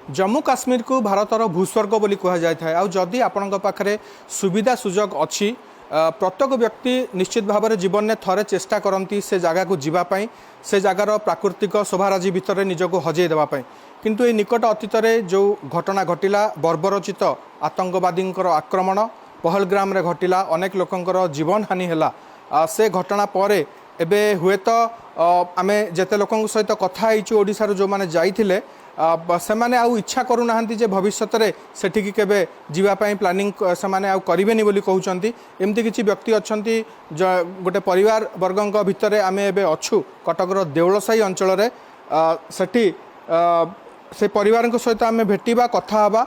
जम्मू काश्मीर को भारतर भूस्वर्ग बोली कह जाए आउ जदि आपण पाखे सुविधा सुजोग अच्छी प्रत्येक व्यक्ति निश्चित भाव में जीवन में थरे चेष्टा करती से जगह को जीवाई से जगार प्राकृतिक शोभाराजी भितर निजक हजे देवाई किंतु ये निकट अतीत जो घटना घटिला बर्बरचित आतंकवादी आक्रमण पहलग्राम रे घटिला अनेक लोकंकर जीवन हानि है से घटना पर एबे हुए तो आम जिते लोक सहित कथा ओडिशार जो मैंने जाइए से माने आउ इच्छा करूना जे भविष्य में सेठिकी केबे जीवापाई प्लानिंग से माने आउ करिवेनी बोली कहउचंती एमती किछि व्यक्ति अछंती गोटे परिवार वर्गंक भितर आमे एबे अछु कटकर देउलसाई अंचल रे सेठी से परिवार सहित आमे भेटिबा कथा हबा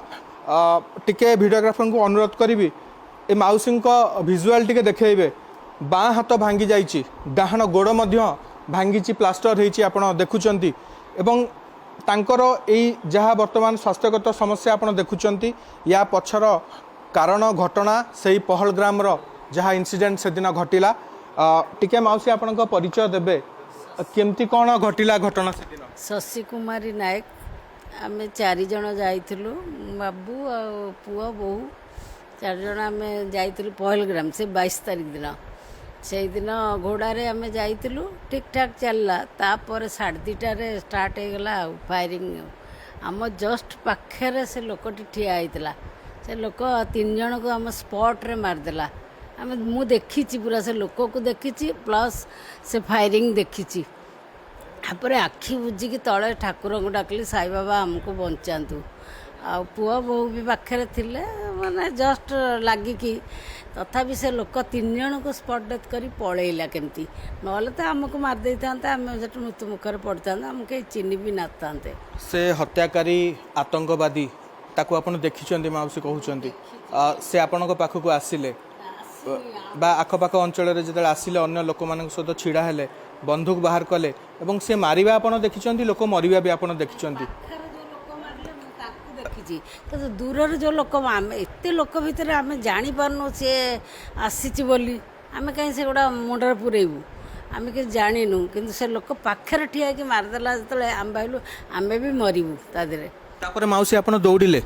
टिके वीडियोग्राफर को अनुरोध करी ए माउसी भिजुआल टिके देखेबे बाँ हाथ भांगी जाइछि डाहाण गोड़ मध्य भांगी प्लास्टर होइछि आपण देखुचंती एवं तांकर एई जहाँ वर्तमान स्वास्थ्यगत समस्या आपण देखुचंती या पछर कारण घटना सेही पहलग्राम जहाँ इनसीडेंट से दिन घटिला टिके माउसी आपण परिचय देबे केमती कौन घटिला घटना से दिन शशि कुमारी नायक आम 4 जन जाइथिलु बाबू आ पुआ बहु 4 जन आम जाइथिलु पहलग्राम से 22 तारीख दिन से दिन घोड़े आम जाइलु ठीक ठाक चलला तापर 2:30 स्टार्ट हो गला फायरिंग आम जस्ट पाखे से लोकटी ठिया होता से लोक 3 जन को आम स्पॉट रे मारदेला आम मु देखी पूरा से लोक को देखी प्लस से फायरिंग देखी तापर आखि बुझिकी तले ठाकुर को डाकली साई बाबा आमको बचातु आ पुआ बहु भी पाखे थिले माने जस्ट लागिकी तथापि से लोक 3 जन को स्पॉट डेथ करी पलैला केमती नहले तो आमको मारदे था आम मृत्यु मुखर पड़ता आम कहीं चिन्ह भी ना से हत्याकारी आतंकवादी ताकू आपण देखिचंती माउसी कहउचंती से आपण पाखक आसिले बा आखपाख अंचल जो आसिले अन्य लोक मान सहित छिड़ा हेले बंदूक बाहर कले एवं से मारिबा आपण देखिचंती लोक मरिबा भी आपण देखिचंती देखी दूर जो लोक एत लोक भितर आम जापारनु सी आसी बोली आम कहीं से गोटा मुंडर पुरेबू आम कि जानू कि से लोक पाखे ठिया कि मारदेला जो आम भाविलु आम भी मरबू तादे माउसी आप दौड़े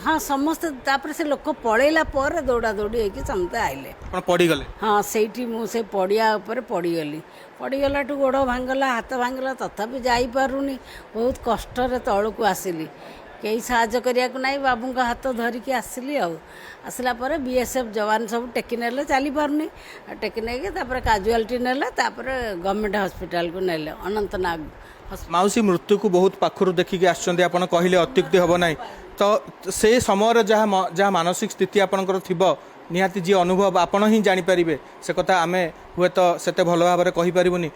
हाँ समस्ते तापर से लोक पलैला दौड़ा दौड़ी होगी समस्ते आइले पड़गले हाँ से मुझे पड़िया पड़गली पड़गला गोड़ भांगला हाथ भांगला तथापि जापारूनी बहुत कष्ट तौक आसिली कई साहाଯ୍ୟ କରିବାକୁ नहीं बाबू का हाथ धरिकी आसिली आसला पर बीएसएफ जवान सब टेकी नेले चली पारनी टेकी नहीं काजुआलिटी नेले गवर्नमेंट हॉस्पिटल को नेले अनंतनाग माउसी मृत्यु को बहुत पाखर देखिकी आसछन्ती आपण कहले अत्युक्ति हम ना तो से समय जहाँ मानसिक स्थिति आपणकर थिबो निहाती जी अनुभव आपण ही जानीपारे से कथा आम हुए तो से भल भाव में कहीपरबूनी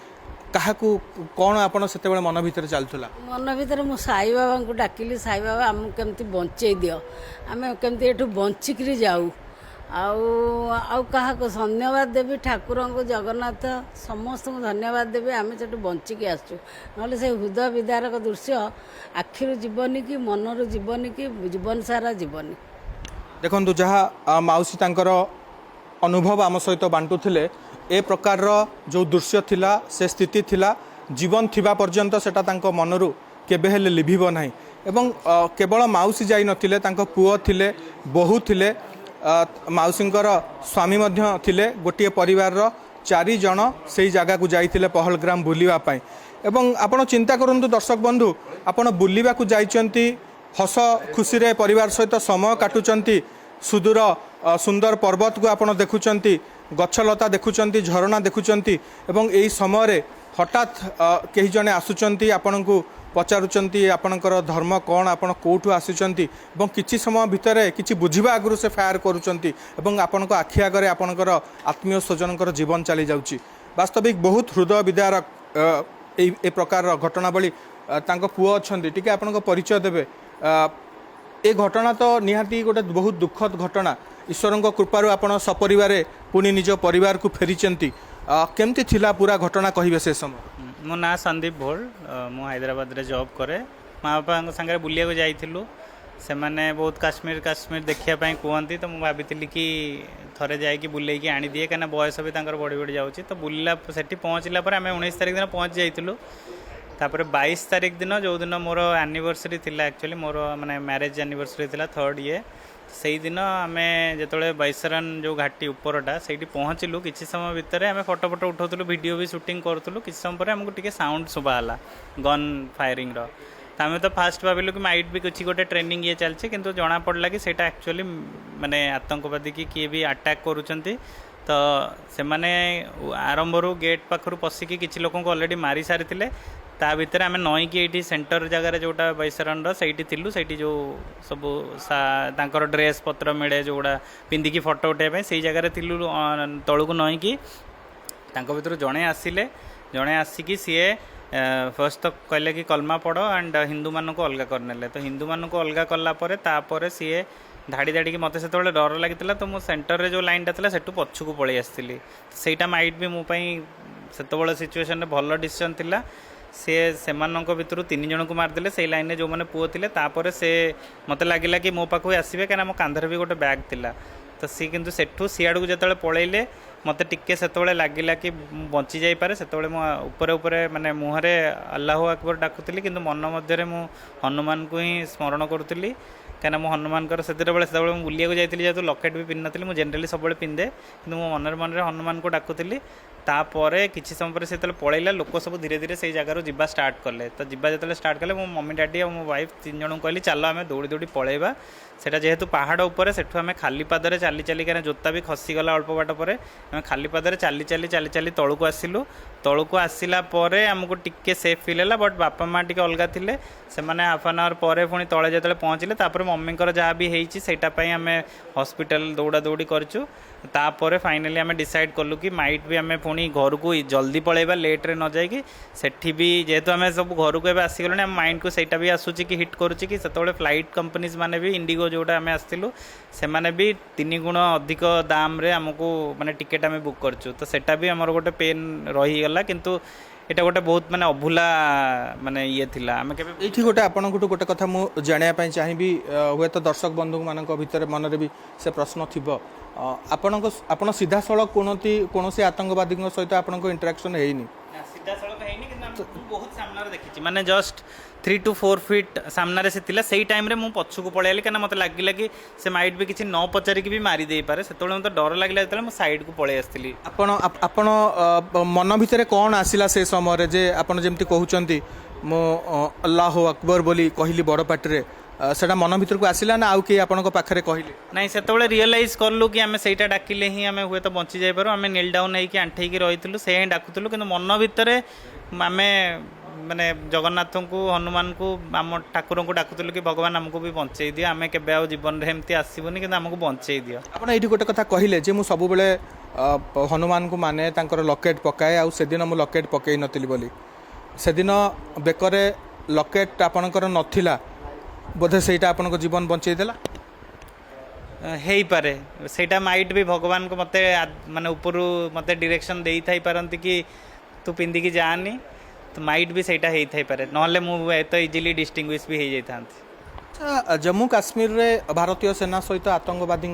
क्या कौन आप मन भर चलूला मन भर मु साई बाबा को डाकिली साई बाबा आमको केमती बंचे दियो आम केमती एठू बंचिक जाऊ आउ क्या धन्यवाद देवी ठाकुर को जगन्नाथ समस्त को धन्यवाद देवी आम से बंचिकी आसचु ना से हृदय विदारक दृश्य आखिर जीवनी कि मनर जीवनी कि जीवन सारा जीवनी देखु जहाँ माउसी तांकर अनुभव आम सहित बांटुले ए प्रकार जो दृश्य थिला से स्थिति थिला जीवन थिबा पर्यंत सेटा तांको मनरु केबे हेले लिभिबो नाही एवं केवल माउसी जाई नथिले तांको पुओ थिले बहु थिले माउसींकर स्वामी मध्य थिले गोटे परिवार 4 जन सेही जगह को जाइथिले पहलग्राम बुलिवा पाई एवं आपण चिंता करंतु दर्शक बंधु आपण बुलिवा को जाइचंती हस खुशी रे परिवार सहित समय काटुचंती सुदूर सुंदर पर्वत को आपण देखुचंती गछलता देखुचंती झरणा देखुचंती एवं यही समय हठात कई जने आसुचंती आपण को पचारुचंती आपणकर धर्म कौन आपण कोठू आसुचंती एवं किछि समय भितर किछि बुझिबा आगु से फायर करूचंती एवं आपण आखि आगे आपणकर आत्मीय स्वजनकर जीवन चली जाउची वास्तविक बहुत हृदय विदारक ए प्रकार घटनावली तांको पुओ अछंती टिके आपणको परिचय देबे ए घटना तो निहाती गोटे बहुत दुखद घटना ईश्वर कृपारू आपण सपरिवार पुणी निज परिवार को फेरीचंती केमती थिला पूरा घटना कहिबे से समय मो ना संदीप भोल मु हैदराबाद रे जॉब करे माँ बापा संगे बुलिया जाइलु से माने बहुत काश्मीर काश्मीर देखिया पाई कहती तो मुझे भाभी कि थरे जाइए बुलेकी आनी दिए कहीं बयस भी बढ़ी बढ़ी जाऊँगी तो बुला से पहुँचला आम 19 तारिख दिन पहुँच जाइलु तापर 22 तारिख दिन जो दिन मोर एनिवर्सरी थिला एक्चुअली मोर माने मैरिज एनिवर्सरी थिला 3rd ये से दिन आम जो बैसरन जो घाटी उपरटा से पहुँचलु किसी समय भितर आम फोटो फोटो उठाऊलु वीडियो भी शूटिंग करूँ किसी समय पर आमको टे साउंड शुभाला गन फायरिंग तो आम तो फास्ट भाविलु कि माइट भी कुछ गोटे ट्रेनिंग ये चलছে কিন্তু जना पड़ला कि सेटा एक्चुअली माने आतंकवादी की किए भी अटैक करूछंती तो से माने आरंभ गेट पाखर पशिकी किसी लोक अलरेडी मारी सारी ता भितर आम नईकि ये सेंटर जगार जोटा बैसरन रही थिलु से जो सब ड्रेस पत्र मिले जोड़ा पिंधिकी फोटो उठाइबा से जगार थिलु तलू नईकि भर जड़े आसिले जड़े आसिकी सी फर्स्ट तो कहले कि कलमा पढ़ एंड हिंदू मान को अलग करने तो हिंदू मान को अलग कलापर सी धाड़ी धाड़ी की मत से डर लगी तो मो सेंटर रे जो लाइनटा था से पछक पलि आसती सेटा माइट भी मोपाई से सिचुएशन भल डिसीजन थिला से भितर 3 जन को मारदे से लाइन में जो मैंने पुओ थे तापर से मत लगे कि मो पाक आसवे कहीं मो कांधर भी गोटे बैग थिला तो सी किंतु सेठू सियाड़ को जो पलैले मत टिके से लगिला कि बंची जापे से ऊपर माने मुहरे अल्लाह अकबर डाकुली कि मन मध्य हनुमान को ही स्मरण करुली कहीं मो हनुमान से बुलिया जाइए जेहतु लकेट भी पिंध नी मुझे जेनराली सब पिंधे कि मो मन मन हनुमान को डाकुली तापर किसी समय पर से पलैला लोक सब धीरे धीरे से जगार जावा स्टार्ट कले तो जावा जो स्टार्ट कले मो मम्मी डैडी और मो वाइफ 3 जन कहली चल आम दौड़ी दौड़ी पलैबा सेटा जेहेतु पहाड़ उपर सेठू आम खाली पादरे चली चली कहीं जोता भी खसीगला अल्प बाट पर आम खाली पादरे चली चली चली चली तलू को आसिलु तलू को आसला आमको टिके सेफ फिल है बट बापा माँ टी अलग थे से हाफ एन आवर पर पुणी तले जो पहुँचले मम्मी जहाँ भी होटापाई आम हॉस्पिटल दौड़ा दौड़ी करूँ तापर फाइनाली आम डिसाइड कलु कि माइट भी आम पुणी घर को जल्दी पलैबा लेट्रे न जाकि सेठी भी जेहेतु आम सब घर को आसीगल आम माइंड को सहीटा भी आसूँ कि हिट करुच्ची कि से फ्लाइट कंपनीज माने भी इंडिगो जोटा आम आसलु से माने भी 3 गुण अधिक दाम रे आमको माने टिकेट आम बुक करचु तो सेटा भी आमर गोटे पेन रहीगला किंतु एटा गोटे बहुत माने अभुला माने ये थिला आम केबे एठी गोटे आपनकु गोटे कथा मु जानिया पई चाहिबी हुए तो दर्शक बंधु मानक भीतर मन रे भी से प्रश्न थिबो आपण सीधा सड़क कोनोसी आतंकवादी सहित आपनको इंटरेक्शन हेइनी सीधा सड़क हेइनी कि बहुत सामने देखी माने जस्ट 3 to 4 फीट सामने से थिला सेही टाइम रे मु पछकु पळैली कना मते लागिला कि से माइट भी किछि न पचारि कि भी मारी देई पारे सेतोळे मते डर लागिला जेतले मु साइड को पळै आस्तिली आपण मन भितर कोन आसिला से समय रे जे आपण जेमति कहउचंती मो अल्लाह अकबर बोली कहली बड़ पाटरे सेटा मन भीतर को आसिला ना आउ के आपनको पाखरे कहले नहीं सेतोळे रियलाइज करलु कि आमे सेटा डाकिले ही आमे हुए तो बंची जाय पारो आमे नील डाउन हे कि आंठै कि रहितलु से ही डाकुतलु किंतु मन भीतर आमे माने जगन्नाथ को हनुमान को आम ठाकुर को डाकुतलु कि भगवान आमको भी बंचई दियो आमे केबे आ जीवन रे एमती आसीबोनी कि आमको बंचई दियो आपण एठी गोटे कथा कहिले जे मु सब बेले हनुमान को माने तांकर लकेट पकाए आ सेदिन मु लकेट पकई नथिली बोली सेदिन बेकरे लकेट आपणकर नथिला बोधे सेटा आपनको जीवन बंचई देला हेई पारे सेटा माइट भी भगवान को मते माने ऊपर मते डायरेक्शन देई थाई पारंती कि तू पिंदी की जानी तो माइट भी सेटा हेई थाई पारे नहले मु तो इजीली डिस्टिंग्विश भी हेई जाइथांती अच्छा जम्मू काश्मीर रे भारतीय सेना सहित आतंकवादी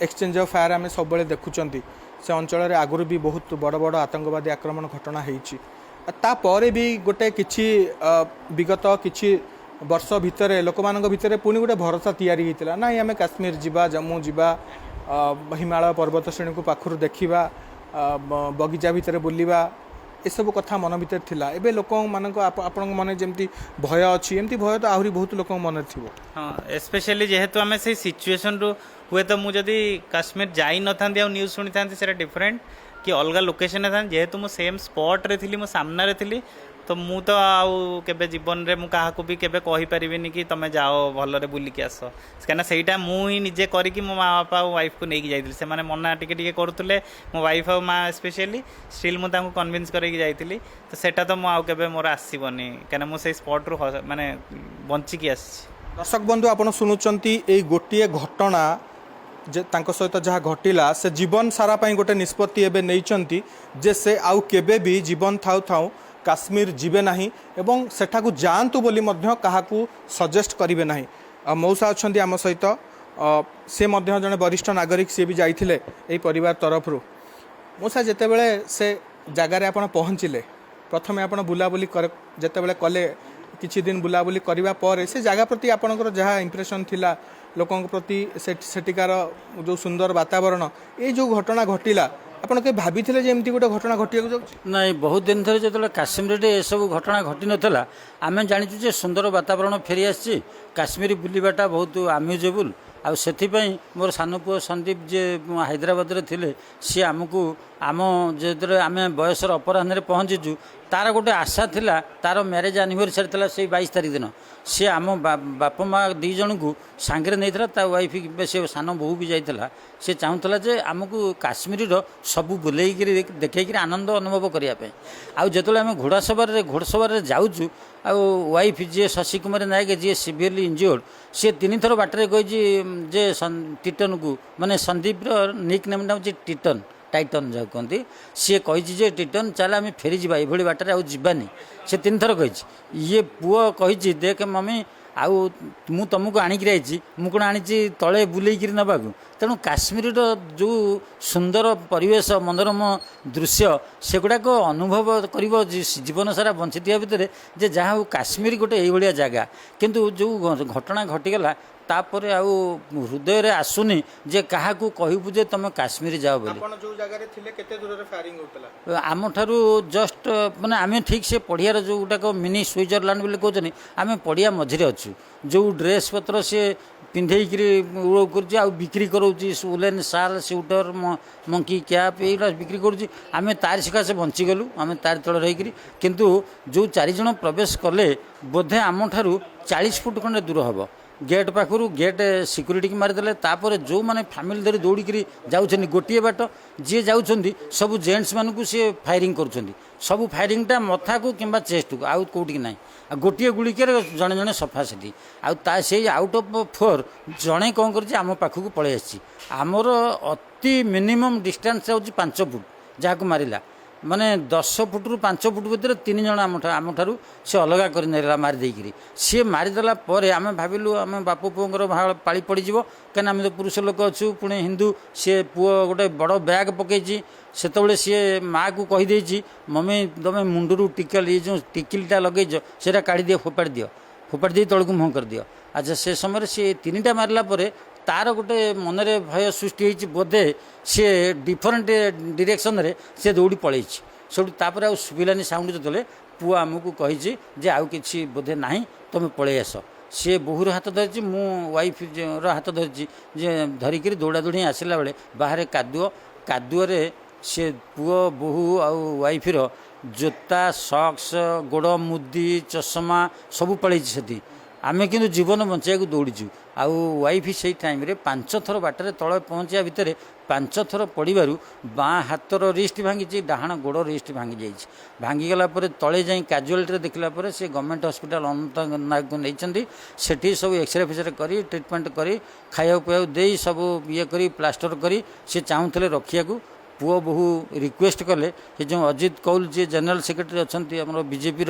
एक्सचेंज ऑफ फायर आम सब देखुंट से अंचल आगुरी भी बहुत बड़ बड़ आतंकवादी आक्रमण घटना होती तापर भी गोटे किछि विगत किछि वर्ष भितर लोक मान भितर पुणी गोटे भरोसा तैयारी होता ना आम काश्मीर जावा जम्मू जावा हिमालय पर्वत श्रेणी को पाखर देखा बगीचा भितर बुलवा एसबू कथा मन भर थिला एबे लोक मानक आपण मन जमती भय अच्छी एमती भय तो आहरी बहुत लोक मन थी हाँ स्पेशली जेहेतु आम से सिचुएशन रु हुए तो मुझे काश्मीर जाई न था न्यूज शुणी था से डिफरेंट कि अलग लोकेशन था जेहेतु मु सेम स्पॉट रे थी मो सामने थी तो मु तो आउ केबे जीवन रे मु काहाकू भी केबे कहि परिबिनी कि तमे जाओ भलरे बुलिकी आस कहना सेटा मु ही निजे करिकी मो माँ बापा और वाइफ को लेकिन जाइली से माने मना टिके टिके करुले मो वाइफ और माँ स्पेशली स्टिल मु तांको कन्विन्स करके जाइली तो सेटा तो मु आउ केबे मोर आसीबनी कहना मु से स्पॉट रु माने बंचिकी आसी दर्शक बंधु आपण सुनुचंती ए गोटिए घटना जे तांको सहित जहाँ घटिला से जीवन सारा पाई गोटे निष्पत्ति एबे नैचंती जे से आउ केबे भी जीवन थाउ थाउ काश्मीर जीवे नाही एवं सेठाकू जातु बोली मध्य काहाकू सजेस्ट करिवे नाही मौसा अच्छी आम सहित से मध्य जड़े वरिष्ठ नागरिक सी भी जाइथिले एई परिवार तरफ मौसा जेतेबेले से जगार आपण पहुँचिले प्रथमे आपण बुलाबुली जितेबाला कले किछि दिन बुलाबुली करबा पर से जगह प्रति आपणकर जहाँ इंप्रेशन थिला लोकों प्रति सेटिकार जो सुंदर वातावरण ये जो घटना घटिला आपण के भाभी थिले जे एमती गोटे घटना घटिया जाउछि नहीं बहुत दिन थरे जो काश्मीर ये सब घटना घटी नाला आम जाचु जे सुंदर वातावरण फेरी आसी काश्मीर बुलवाटा बहुत आम्यूजेबल आउ से मोर सान पुओ संदीप जे हैदराबाद रे थिले सी आमको आम जो आम बयसर अपराह्न पहुँचीचु तार गोटे आशा थिला तार मैरेज एनिवर्सरी थिला से 22 तारीख दिन सी आम बाप माँ दी जन को सांगे नहीं ता वाइफ से सान बहु भी जाइला सी चाहूला जे आमको काश्मीर सबू बुले देखी आनंद अनुभव करने आउ जो आम घोड़सवार जाऊँ आउ वाइफ जी शशि कुमार नायक जी सीवियरली इंजोर्ड सी 3 थर बाटर कही जे टिटन को माने संदीप निक नेमटा हूँ टिटन टाइटन जहाँ कहते सी कही टिटन चल आम फेरी जा ये बाटर आउ जानी से 3 थर कही ये पुओ कही देख मम्मी आउ मु तुमको आणिक आई मु कौन आनी तले बुलेकिरी नवा तेणु काश्मीर जो सुंदर परिवेश मनोरम दृश्य सेगुड़ाक अनुभव कर जीवन सारा बंचिथिया भितर जे जहाँ काश्मीर गोटे ये जगह किंतु जो घटना घटीगला तापर आउ हृदय रे आसुनी जे कहा कहबू जे तुम काश्मीर जाओ बोली आपण जो जगह रे थिले केते दूर रे फायरिंग होतला आम ठारू जस्ट माने आम ठीक से पड़ियार जो गुटाक मिनी स्विट्जरलैंड बोली कहते आम पड़िया मझे अच्छु जो ड्रेस पत्र सी पिंधेकरी उड़ कर बिक्री करोची उलेन साल स्वेटर मंकी कैप ये बिक्री करुच्ची आम तार सकाशे बंचीगलु आम तार तल रहीकि किंतु जो 4 जन प्रवेश कले बोधे आम ठारू 40 फुट खंडे दूर हम गेट पाखु गेट सिक्यूरीटी की मारिदे तापर जो मैंने फैमिली धरी दौड़ी जाऊँ गोटे बाट जी जाऊँच सब जेंट्स मानू सी फायरिंग कर सब फायरिंगटा मथा को कि चेस्ट को आउ कौटी ना गोटे गुड़िके जड़े जड़े सफा से आउट ऑफ 4 जड़े कौन कर पाखक पलि आसी आमर अति मिनिमम डिस्टेंस हो 5 फुट जहाँ को मारिला माने 10 फुट रु 5 फुट भितर 3 जन आम ठारू से अलग कर मारिदेकरी सी मारिदेला आम भाविलु आम बाप पुओर पाଳି पड़ीज कहीं आम तो पुरुष लोक अच्छु पुणी हिंदू सी पुओ गोटे बड़ बैग पकई से सी माँ को कहीदे मम्मी तुम मुंडरू टिकल ये जो टिकिलटा लगेच से काढ़ी दियो फोपाड़ी दी तौक मुँह कर दियो अच्छा से समय सी 3टा मारला तार गोटे मनरे भय सृष्टि बोधे सी डिफरेन्ट डिरेक्शन रे से दौड़ी पलि सब शुभिलानी साउंड जो पुओ आमको कही जे आउ कि बोधे ना तुम पलि आस सी बोहूर हाथ धरी मु वाइफ हाथ धरी धरिकी दौड़ा दौड़ी आसला बेले बाहर कादुअरे सी पुओ बोहू आउ वाइफर जोता सक्स गोड़ मुदी चषमा सबू पलि से आम कि जीवन बचाइक दौड़ीचु आउ वाइफ से टाइम रे 5 थर बाटर तले पहुँचा भितर 5 थर पड़ू बाँ हाथर रिस्ट भांगी डाहाण गोड़ रिस्ट भांगी भांगीगला तले जा काजुआलिटी देखला से गवर्नमेंट हॉस्पिटल अनंतनाग को नहीं सेठी सब एक्सरे फेक्सरे कर ट्रिटमेंट कर खाया पिया दे सब ये कर प्लास्टर कर सी चाहूले रखा पुओ बहु रिक्वेस्ट कले जो अजित कौल जी जनरल सेक्रेटरी अच्छा आम बीजेपी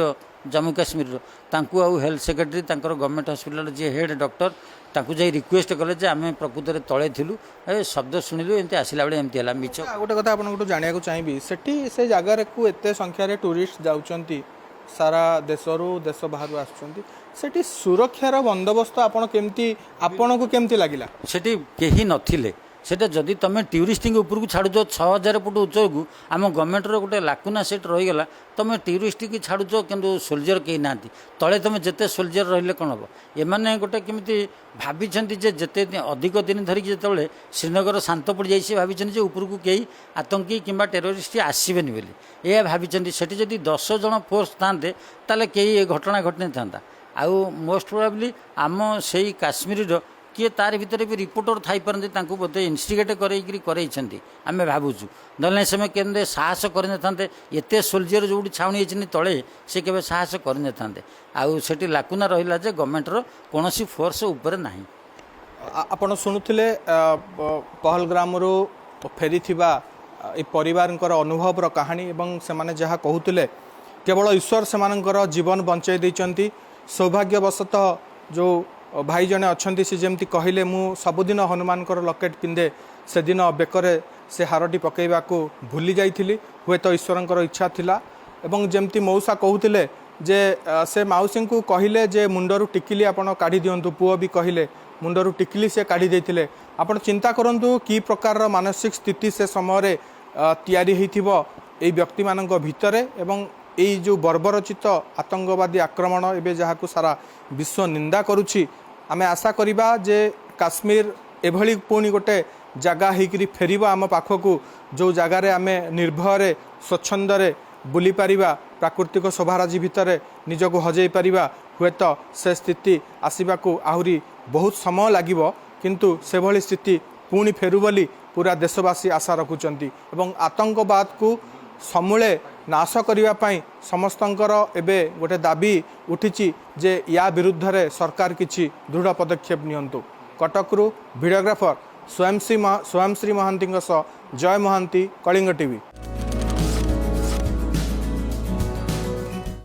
जम्मू काश्मीर तांकु आउ हेल्थ सेक्रेटरी गवर्नमेंट हॉस्पिटल जी हेड डॉक्टर तांकु जाई रिक्वेस्ट कले जे आम प्रकृत में तले थिलु ए शब्द शुणिलु एमती आसला बेले एमती हला मिछ गोटे कथा आपन जानिया को चाहिए सेठी से जगह को एते संख्या रे टूरिस्ट जाउचंती सारा देशरू देश बाहर आसुचंती सेठी सुरक्षार बंदोबस्त आपन केमती आपन को केमती लागिला सेठी केही नथिले सेटा जदि तुम टूरिस्टिंग ऊपर को छाड़ुच 6000 फुट उच्च को आम गवर्नमेंट गोटे लाकुना सेट रहीगला तुम टूरिस्ट की छाड़ुच कि सोल्जर कहीं ना तले तुम जिते सोल्जर रही कौन हम एमाने गोटे केमी भाई जिते अधिक दिन धरिकी जो श्रीनगर शांत पड़ जाए भाई ऊपर को कई आतंकी कि टेरोरिस्ट आसबेनि बोली यह भाई से जदि 10 जन फोर्स था ताले कई घटना घटना था आउ मोस्ट प्रोबेबली आम से काश्मीर किए तार भितर भी रिपोर्टर थी पारती बोधे इन्स्टिगेट करते आम भावुँ ना से केन्द्र साहस करते एत सोल्जर जो छाउनी तले से केवे साहस करते आउ से लाकुना रहा जे गवर्नमेंटर कौन फोर्स उपर ना आपण शुणुले पहलग्राम फेरी परिवार अनुभव कहानी एवं से जहाँ कहते केवल ईश्वर से जीवन बंचाई देती सौभाग्यवशतः जो भाई जने अच्छी सी जमी कहले मु सबुदिन हनुमान लकेट पिंधे से दिन बेकरे से हारटी पकईवा को भूली जाइली हुए तो ईश्वर इच्छा थिला ଏବଂ ଯେମିତି ମଉସା କହୁଥିଲେ ଯେ ସେ ମାଉସୀଙ୍କୁ କହିଲେ ଯେ ମୁଣ୍ଡରୁ ଟିକିଲି ଆପଣ କାଢ଼ି ଦିଅନ୍ତୁ, ପୁଅ ବି କହିଲେ ମୁଣ୍ଡରୁ ଟିକିଲି ସେ କାଢ଼ି ଦେଇଥିଲେ। ଆପଣ ଚିନ୍ତା କରନ୍ତୁ କି ପ୍ରକାରର ମାନସିକ ସ୍ଥିତି ସେ ସମୟରେ ତିଆରି ହୋଇଥିବ এই ବ୍ୟକ୍ତିମାନଙ୍କ ଭିତରେ ଏବଂ এই ଯେଉଁ ବର୍ବରଚିତ ଆତଙ୍କବାଦୀ ଆକ୍ରମଣ ଏବେ ଯାହାକୁ ସାରା ବିଶ୍ୱ ନିନ୍ଦା କରୁଛି। ଆମେ ଆଶା କରିବା ଯେ କାଶ୍ମୀର ଏଭଳି ପୁଣି ଗୋଟେ ଜାଗା ହେଇକରି ଫେରିବ ଆମ ପାଖକୁ, ଯେଉଁ ଜାଗାରେ ଆମେ ନିର୍ଭୟରେ ସ୍ୱଚ୍ଛନ୍ଦରେ ବୁଲିପାରିବା, ପ୍ରାକୃତିକ ଶୋଭାରାଜି ଭିତରେ ନିଜକୁ ହଜେଇ ପାରିବା। ହୁଏତ ସେ ସ୍ଥିତି ଆସିବାକୁ ଆହୁରି ବହୁତ ସମୟ ଲାଗିବ, କିନ୍ତୁ ସେଭଳି ସ୍ଥିତି ପୁଣି ଫେରୁ ବୋଲି ପୁରା ଦେଶବାସୀ ଆଶା ରଖୁଛନ୍ତି ଏବଂ ଆତଙ୍କବାଦକୁ ସମୂଳେ ନାଶ କରିବା ପାଇଁ ସମସ୍ତଙ୍କର ଏବେ ଗୋଟେ ଦାବି ଉଠିଛି ଯେ ୟା ବିରୁଦ୍ଧରେ ସରକାର କିଛି ଦୃଢ଼ ପଦକ୍ଷେପ ନିଅନ୍ତୁ। କଟକରୁ ଭିଡ଼ିଓଗ୍ରାଫର ସ୍ୱୟଂଶ୍ରୀ ମହାନ୍ତିଙ୍କ ସହ ଜୟ ମହାନ୍ତି, କଳିଙ୍ଗ ଟିଭି।